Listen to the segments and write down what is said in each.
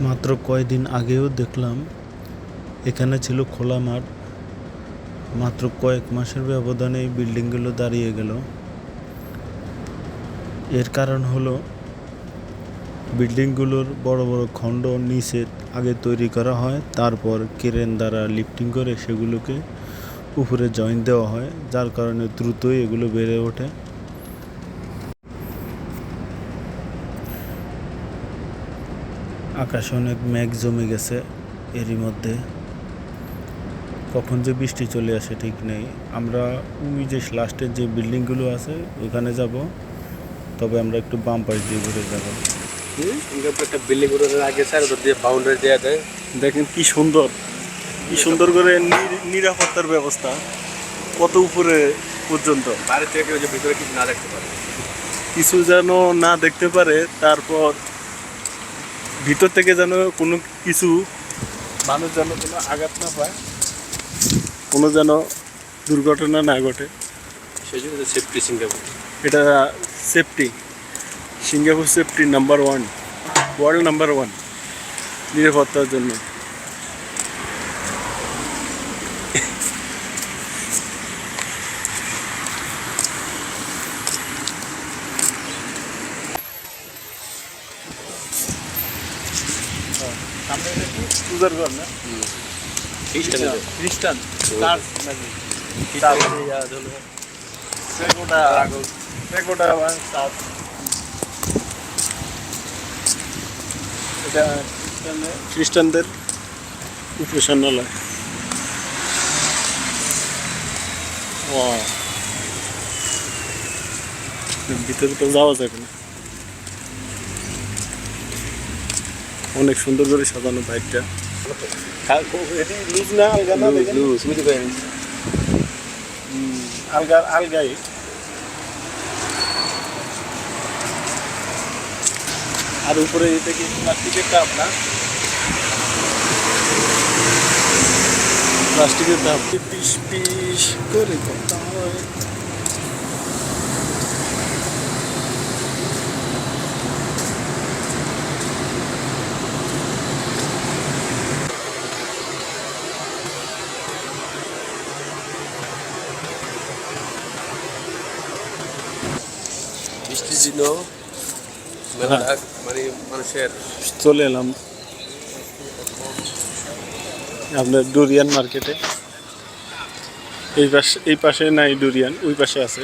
মাত্র কয়েকদিন আগেও দেখলাম এখানে ছিল খোলা মাঠ, মাত্র কয়েক মাসের ব্যবধানে এই বিল্ডিংগুলো দাঁড়িয়ে গেল। এর কারণ হলো বিল্ডিংগুলোর বড় বড় খণ্ড নিচে আগে তৈরি করা হয়, তারপর ক্রেন দ্বারা লিফটিং করে সেগুলোকে উপরে জয়েন্ট দেওয়া হয়, যার কারণে দ্রুতই এগুলো বেড়ে ওঠে। আকাশে অনেক মেঘ জমে গেছে, এরই মধ্যে কখন যে বৃষ্টি চলে আসে ঠিক নেই। আমরা ওই যে লাস্টের যে বিল্ডিংগুলো আছে ওখানে যাব, তবে আমরা একটু বাম পাশ দিয়ে ঘুরে যাব। একটা বিল্ডিং আগে স্যার দিয়ে বাউন্ডারি দেওয়া যায়। দেখেন কি সুন্দর, কি সুন্দর করে নিরাপত্তার ব্যবস্থা, কত উপরে পর্যন্ত। বাইরে থেকে কেউ যে ভিতরে কিছু না দেখতে পারে, কিছু যেন না দেখতে পারে, তারপর ভিতর থেকে যেন কোনো কিছু মানুষ যেন কোনো আঘাত না পায়, কোনো যেন দুর্ঘটনা না ঘটে। সেই জন্য সেফটি সিঙ্গাপুর। এটা safety, Singapore safety number 1, world number 1 নিরাপত্তার জন্য। পূজার ঘর না, খ্রিস্টান চার্চ নাকি এটা খ্রিস্টানদের উপাসনালয়। ভিতরে তো যাওয়া যাবে না, অনেক সুন্দর করে সাজানো বাইকটা। লুজ না আলগা না, আলগা আলগাই। আর উপরে এটা কি প্লাস্টিকের কাপ না, প্লাস্টিকের কাপ পিস পিস করে করতে হয়। বৃষ্টির দিন মানে মানুষের চলে এলাম আপনার ডুরিয়ান মার্কেটে। এই পাশে নাই ডুরিয়ান, ওই পাশে আছে,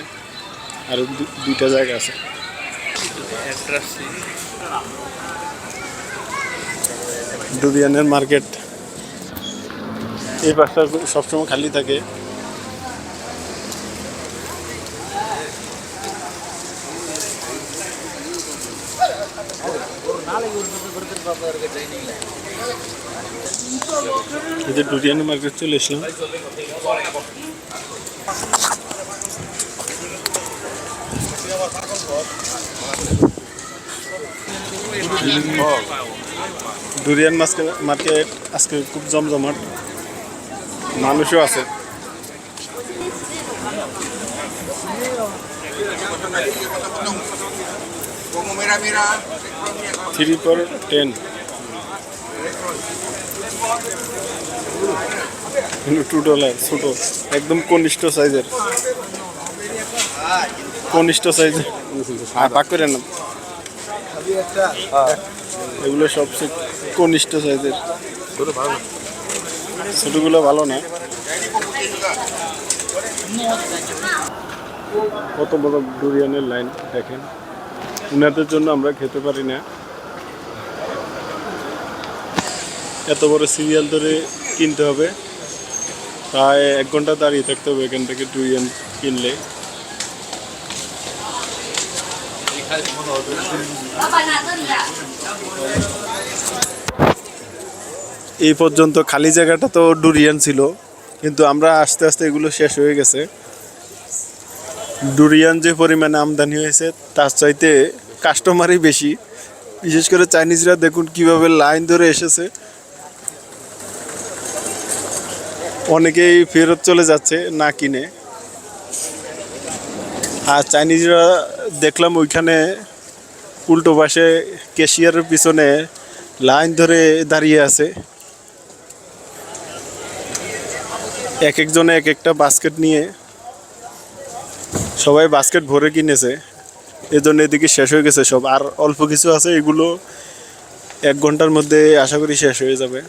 আর দুইটা জায়গা আছে। ডুরিয়ানের মার্কেট এই পাশটা সবসময় খালি থাকে। এই যে ডুরিয়ানের মার্কেট চলে এসলাম। ডুরিয়ান মার্কেট আজকে খুব জমজমাট, মানুষও আছে। 3/10 $2, ছোট একদম কনিষ্ঠ সাইজের, ভাগ করে না, এগুলো সবচেয়ে কনিষ্ঠ সাইজের, ছোটগুলো ভালো না। কত বড় ডুরিয়ানের লাইন দেখেন, উনাদের জন্য আমরা খেতে পারি না, এত বড় সিরিয়াল ধরে কিনতে হবে, প্রায় 1 ঘন্টা দাঁড়িয়ে থাকতে হবে এখান থেকে ডুরিয়ান কিনলে। এই পর্যন্ত খালি জায়গাটা তো ডুরিয়ান ছিল, কিন্তু আমরা আস্তে আস্তে এগুলো শেষ হয়ে গেছে। ডুরিয়ান যে পরিমাণে আমদানি হয়েছে তার চাইতে কাস্টমারই বেশি, বিশেষ করে চাইনিজরা দেখুন কিভাবে লাইন ধরে এসেছে, অনেকেই ফেরত চলে যাচ্ছে না কিনে। আর চাইনিজরা দেখলাম ওইখানে উল্টো পাশে ক্যাশিয়ারের পিছনে লাইন ধরে দাঁড়িয়ে আছে, এক একজনে এক একটা বাস্কেট নিয়ে, সবাই বাস্কেট ভরে কিনেছে, এজন্য এদিকে শেষ হয়ে গেছে সব, আর অল্প কিছু আছে, এগুলো 1 ঘন্টার মধ্যে আশা করি শেষ হয়ে যাবে।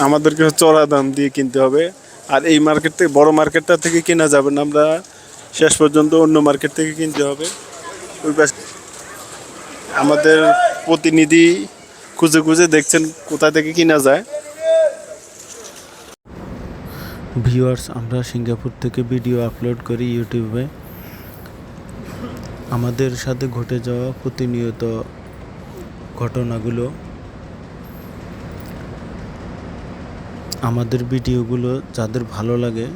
আমাদেরকে চড়া দাম দিয়ে কিনতে হবে, আর এই মার্কেট থেকে, বড় মার্কেটটা থেকে কেনা যাবে না, আমরা শেষ পর্যন্ত অন্য মার্কেট থেকে কিনতে হবে। ওই পাশে আমাদের প্রতিনিধি খুঁজে খুঁজে দেখছেন কোথা থেকে কিনা যায়। ভিউয়ার্স, আমরা সিঙ্গাপুর থেকে ভিডিও আপলোড করি ইউটিউবে। আমাদের সাথে ঘটে যাওয়া প্রতিনিয়ত ঘটনাগুলো, আমাদের ভিডিওগুলো যাদের ভালো লাগে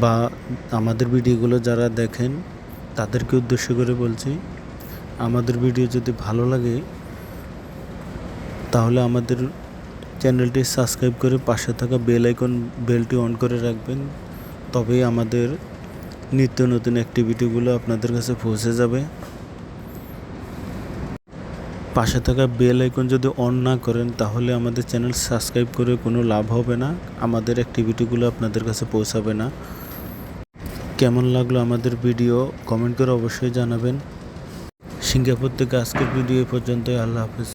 বা আমাদের ভিডিওগুলো যারা দেখেন তাদেরকে উদ্দেশ্য করে বলছি, আমাদের ভিডিও যদি ভালো লাগে তাহলে আমাদের চ্যানেলটি সাবস্ক্রাইব করে পাশে থাকা বেলটি অন করে রাখবেন, তবেই আমাদের নিত্য নতুন অ্যাক্টিভিটিগুলো আপনাদের কাছে পৌঁছে যাবে। পাশে থাকা বেল আইকন যদি অন না করেন তাহলে আমাদের চ্যানেল সাবস্ক্রাইব করে কোনো লাভ হবে না, আমাদের অ্যাক্টিভিটিগুলো আপনাদের কাছে পৌঁছাবে না। কেমন লাগলো আমাদের ভিডিও কমেন্ট করে অবশ্যই জানাবেন। সিঙ্গাপুর থেকে আজকের ভিডিও এ পর্যন্তই। আল্লাহ হাফেজ।